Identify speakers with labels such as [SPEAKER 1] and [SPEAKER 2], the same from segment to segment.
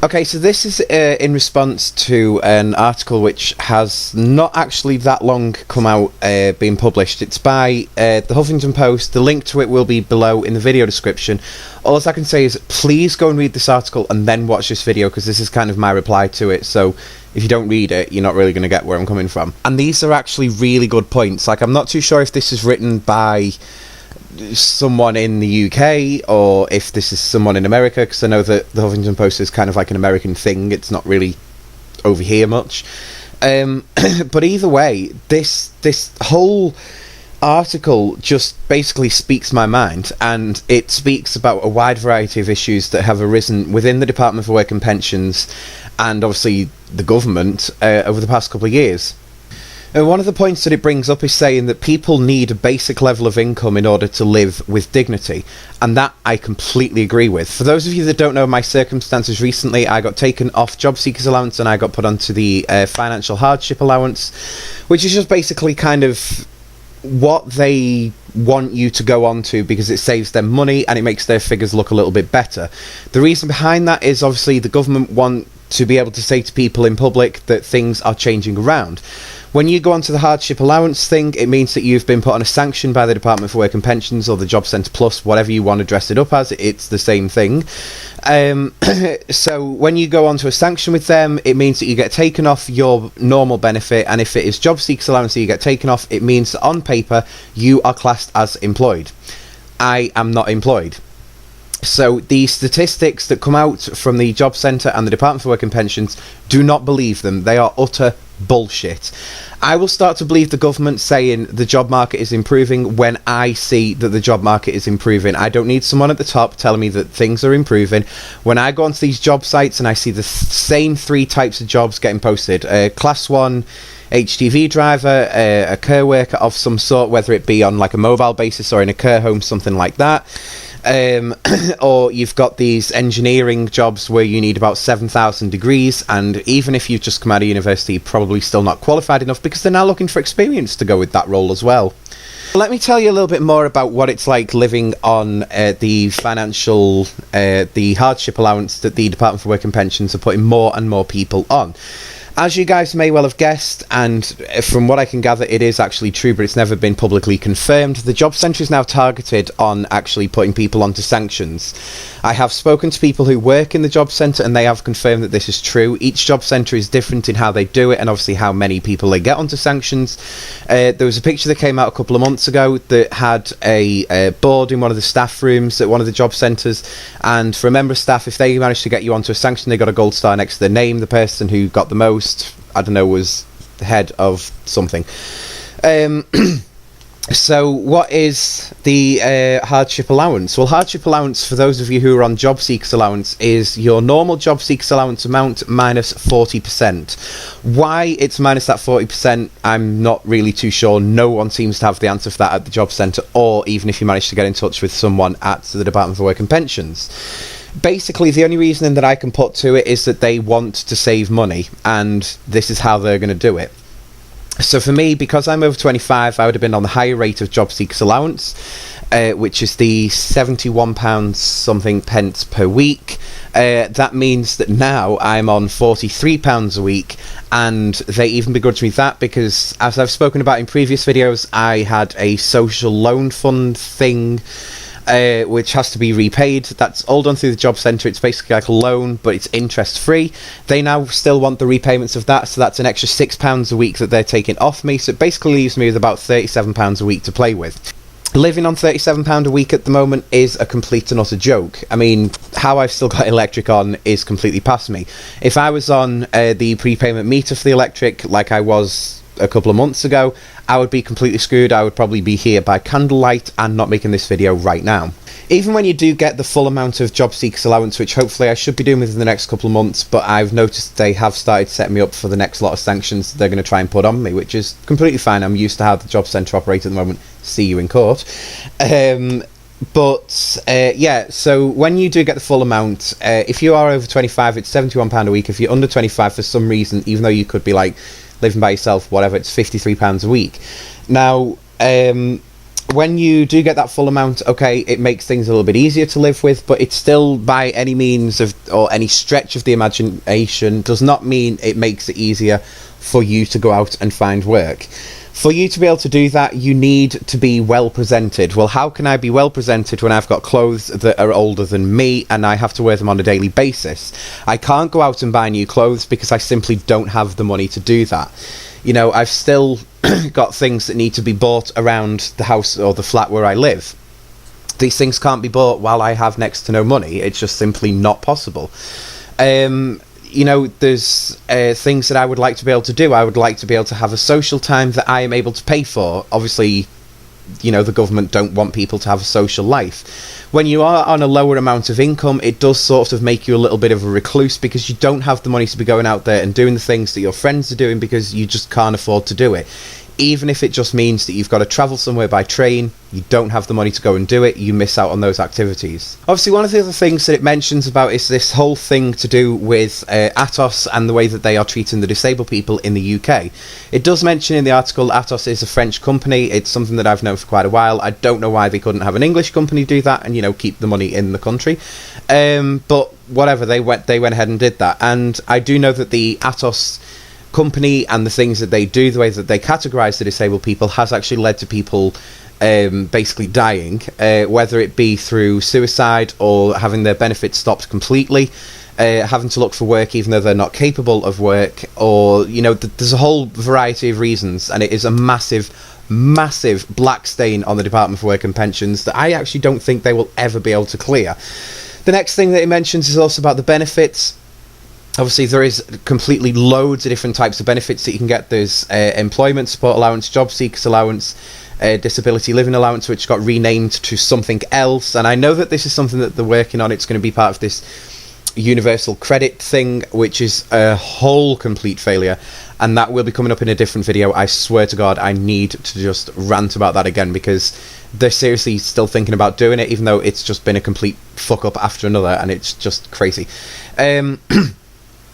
[SPEAKER 1] Okay, so this is in response to an article which has not actually that long come out, being published. It's by the Huffington Post. The link to it will be below in the video description. All I can say is please go and read this article and then watch this video, because this is kind of my reply to it. So if you don't read it, you're not really going to get where I'm coming from. And these are actually really good points. Like, I'm not too sure if this is written by someone in the UK or if this is someone in America, because I know that the Huffington Post is kind of like an American thing. It's not really over here much, but either way, this whole article just basically speaks my mind, and it speaks about a wide variety of issues that have arisen within the Department for Work and Pensions and obviously the government over the past couple of years. And one of the points that it brings up is saying that people need a basic level of income in order to live with dignity. And that I completely agree with. For those of you that don't know my circumstances, recently I got taken off job seekers allowance and I got put onto the financial hardship allowance, which is just basically kind of what they want you to go on to because it saves them money and it makes their figures look a little bit better. The reason behind that is obviously the government want to be able to say to people in public that things are changing around. When you go onto the hardship allowance thing, it means that you've been put on a sanction by the Department for Work and Pensions or the Job Centre Plus, whatever you want to dress it up as, it's the same thing. So when you go onto a sanction with them, it means that you get taken off your normal benefit, and if it is job seekers allowance that you get taken off, it means that on paper you are classed as employed. I am not employed. So the statistics that come out from the Job Centre and the Department for Work and Pensions, do not believe them. They are utter bullshit. I will start to believe the government saying the job market is improving when I see that the job market is improving. I don't need someone at the top telling me that things are improving. When I go onto these job sites and I see the same three types of jobs getting posted, class 1 HGV driver, a care worker of some sort, whether it be on like a mobile basis or in a care home, something like that, or you've got these engineering jobs where you need about 7,000 degrees, and even if you've just come out of university, you're probably still not qualified enough because they're now looking for experience to go with that role as well. Let me tell you a little bit more about what it's like living on the hardship allowance that the Department for Work and Pensions are putting more and more people on. As you guys may well have guessed, and from what I can gather it is actually true, but it's never been publicly confirmed, the Job Centre is now targeted on actually putting people onto sanctions. I have spoken to people who work in the Job Centre and they have confirmed that this is true. Each Job Centre is different in how they do it and obviously how many people they get onto sanctions. There was a picture that came out a couple of months ago that had a board in one of the staff rooms at one of the Job Centres, and for a member of staff, if they managed to get you onto a sanction, they got a gold star next to their name. The person who got the most, I don't know, was the head of something. So what is the hardship allowance? Well, hardship allowance, for those of you who are on job seekers allowance, is your normal job seekers allowance amount minus 40%. Why it's minus that 40%, I'm not really too sure. No one seems to have the answer for that at the Job Centre, or even if you manage to get in touch with someone at the Department for Work and Pensions. Basically, the only reasoning that I can put to it is that they want to save money, and this is how they're going to do it. So for me, because I'm over 25, I would have been on the higher rate of job seekers allowance, which is the £71 something pence per week. That means that now I'm on £43 a week, and they even begrudge me that because, as I've spoken about in previous videos, I had a social loan fund thing, which has to be repaid. That's all done through the Job Centre. It's basically like a loan, but it's interest free. They now still want the repayments of that, so that's an extra £6 a week that they're taking off me. So it basically leaves me with about £37 a week to play with. Living on £37 a week at the moment is a complete and utter joke. I mean, how I've still got electric on is completely past me. If I was on the prepayment meter for the electric, like I was a couple of months ago, I would be completely screwed. I would probably be here by candlelight and not making this video right now. Even when you do get the full amount of job seekers allowance, which hopefully I should be doing within the next couple of months, but I've noticed they have started setting me up for the next lot of sanctions they're going to try and put on me, which is completely fine. I'm used to how the Job Centre operates at the moment. See you in court. Yeah, so when you do get the full amount, if you are over 25, it's £71 a week. If you're under 25 for some reason, even though you could be like living by yourself, whatever, it's £53 a week. Now, when you do get that full amount, okay, it makes things a little bit easier to live with, but it's still, by any means of, or any stretch of the imagination, does not mean it makes it easier for you to go out and find work. For you to be able to do that, you need to be well presented. Well, how can I be well presented when I've got clothes that are older than me and I have to wear them on a daily basis? I can't go out and buy new clothes because I simply don't have the money to do that. You know, I've still got things that need to be bought around the house or the flat where I live. These things can't be bought while I have next to no money. It's just simply not possible. You know, there's things that I would like to be able to do. I would like to be able to have a social time that I am able to pay for. Obviously, you know, the government don't want people to have a social life. When you are on a lower amount of income, it does sort of make you a little bit of a recluse because you don't have the money to be going out there and doing the things that your friends are doing because you just can't afford to do it. Even if it just means that you've got to travel somewhere by train, you don't have the money to go and do it, you miss out on those activities. Obviously, one of the other things that it mentions about is this whole thing to do with Atos and the way that they are treating the disabled people in the UK. It does mention in the article Atos is a French company. It's something that I've known for quite a while. I don't know why they couldn't have an English company do that and, you know, keep the money in the country. But whatever, they went ahead and did that. And I do know that the Atos company and the things that they do, the way that they categorize the disabled people, has actually led to people basically dying, whether it be through suicide or having their benefits stopped completely, having to look for work even though they're not capable of work, or, you know, there's a whole variety of reasons, and it is a massive black stain on the Department for Work and Pensions that I actually don't think they will ever be able to clear. The next thing that it mentions is also about the benefits. Obviously, there is completely loads of different types of benefits that you can get. There's employment support allowance, job seekers allowance, disability living allowance, which got renamed to something else. And I know that this is something that they're working on. It's going to be part of this universal credit thing, which is a whole complete failure. And that will be coming up in a different video. I swear to God, I need to just rant about that again because they're seriously still thinking about doing it, even though it's just been a complete fuck up after another, and it's just crazy.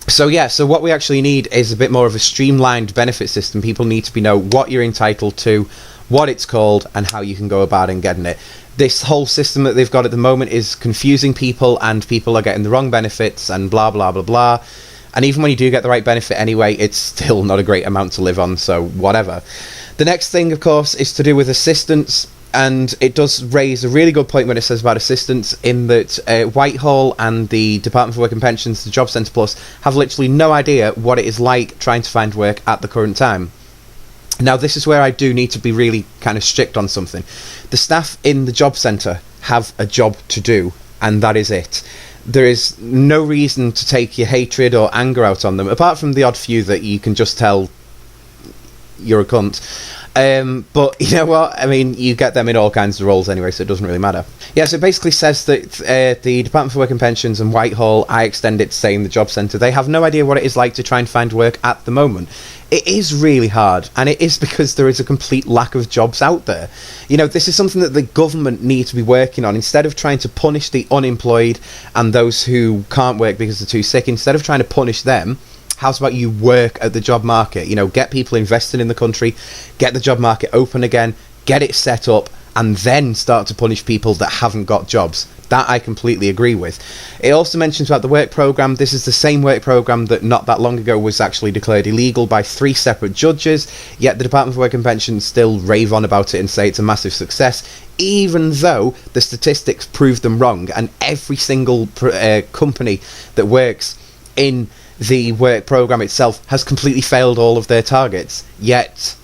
[SPEAKER 1] So yeah, so what we actually need is a bit more of a streamlined benefit system. People need to know what you're entitled to, what it's called, and how you can go about and getting it. This whole system that they've got at the moment is confusing people, and people are getting the wrong benefits and blah blah blah blah. And even when you do get the right benefit anyway, it's still not a great amount to live on, so whatever. The next thing, of course, is to do with assistance. And it does raise a really good point when it says about assistance, in that Whitehall and the Department for Work and Pensions, the Job Centre Plus, have literally no idea what it is like trying to find work at the current time. Now, this is where I do need to be really kind of strict on something. The staff in the Job Centre have a job to do, and that is it. There is no reason to take your hatred or anger out on them, apart from the odd few that you can just tell you're a cunt. But you know what? I mean, you get them in all kinds of roles anyway, so it doesn't really matter. Yeah, so it basically says that the Department for Work and Pensions and Whitehall, I extend it to saying the Job Centre, they have no idea what it is like to try and find work at the moment. It is really hard, and it is because there is a complete lack of jobs out there. You know, this is something that the government need to be working on. Instead of trying to punish the unemployed and those who can't work because they're too sick, instead of trying to punish them, how's about you work at the job market? You know, get people invested in the country, get the job market open again, get it set up, and then start to punish people that haven't got jobs. That I completely agree with. It also mentions about the work programme. This is the same work programme that not that long ago was actually declared illegal by 3 separate judges, yet the Department for Work and Pensions still rave on about it and say it's a massive success, even though the statistics prove them wrong, and every single company that works in the work programme itself has completely failed all of their targets, yet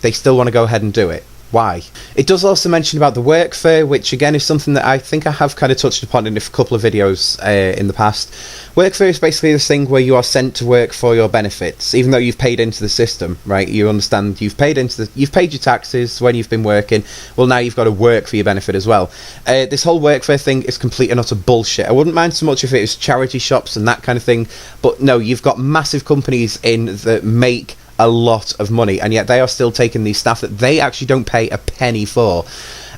[SPEAKER 1] they still want to go ahead and do it. Why? It does also mention about the work fair, which again is something that I think I have kind of touched upon in a couple of videos in the past. Work fair is basically this thing where you are sent to work for your benefits, even though you've paid into the system, right? You understand you've paid your taxes when you've been working. Well, now you've got to work for your benefit as well. This whole work fair thing is complete and utter bullshit. I wouldn't mind so much if it was charity shops and that kind of thing, but no, you've got massive companies in that make a lot of money, and yet they are still taking these staff that they actually don't pay a penny for,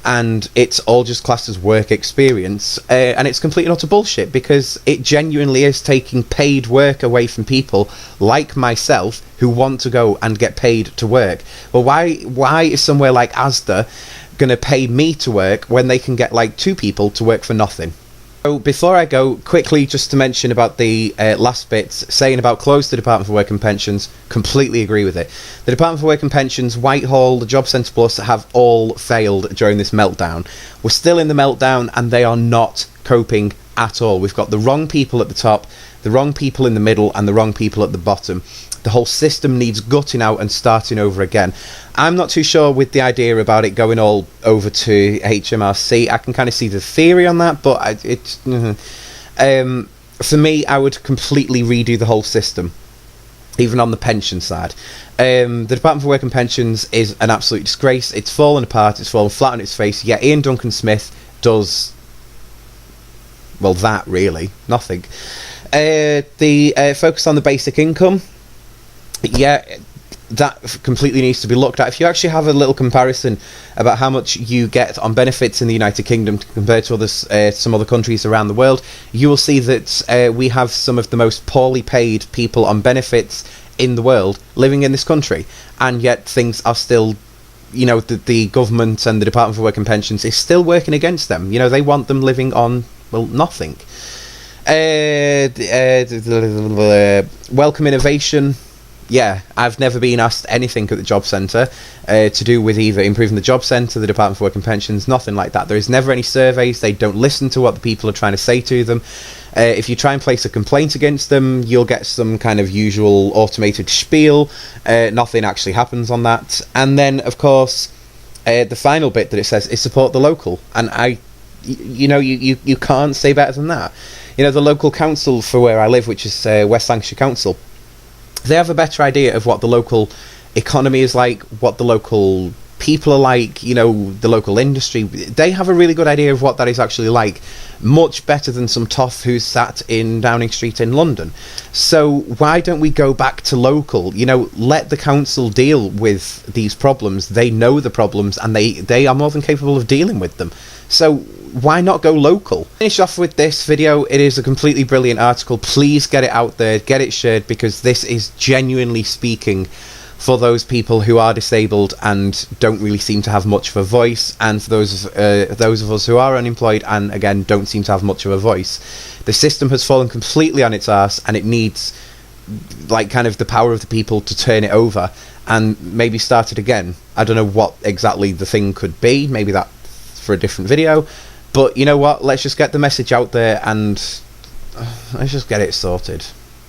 [SPEAKER 1] and it's all just classed as work experience, and it's complete and utter bullshit, because it genuinely is taking paid work away from people like myself who want to go and get paid to work. Well, why is somewhere like Asda going to pay me to work when they can get like 2 people to work for nothing? So before I go, quickly just to mention about the last bits, saying about close the Department for Work and Pensions, completely agree with it. The Department for Work and Pensions, Whitehall, the Job Centre Plus have all failed during this meltdown. We're still in the meltdown and they are not coping at all. We've got the wrong people at the top, the wrong people in the middle and the wrong people at the bottom. The whole system needs gutting out and starting over again. I'm not too sure with the idea about it going all over to HMRC. I can kind of see the theory on that, but for me, I would completely redo the whole system, even on the pension side. The Department for Work and Pensions is an absolute disgrace. It's fallen apart, it's fallen flat on its face, yet Ian Duncan Smith does, well, that really, nothing. The focus on the basic income, yeah, that completely needs to be looked at. If you actually have a little comparison about how much you get on benefits in the United Kingdom compared to others, some other countries around the world, you will see that we have some of the most poorly paid people on benefits in the world living in this country, and yet things are still, you know, the government and the Department for Work and Pensions is still working against them. You know, they want them living on, well, nothing. Welcome innovation. Yeah, I've never been asked anything at the job centre to do with either improving the job centre, the Department for Work and Pensions, nothing like that. There is never any surveys. They don't listen to what the people are trying to say to them. If you try and place a complaint against them, you'll get some kind of usual automated spiel. Nothing actually happens on that. And then, of course, the final bit that it says is support the local. And you can't say better than that. You know, the local council for where I live, which is West Lancashire Council, they have a better idea of what the local economy is like, what the local people are like, you know, the local industry. They have a really good idea of what that is actually like, much better than some toff who's sat in Downing Street in London. So why don't we go back to local? You know, let the council deal with these problems. They know the problems and they are more than capable of dealing with them. So why not go local? Finish off with this video. It is a completely brilliant article. Please get it out there, get it shared, because this is genuinely speaking for those people who are disabled and don't really seem to have much of a voice, and for those of us who are unemployed and again don't seem to have much of a voice. The system has fallen completely on its arse, and it needs like kind of the power of the people to turn it over and maybe start it again. I don't know what exactly the thing could be. Maybe that for a different video. But you know what? Let's just get the message out there and let's just get it sorted.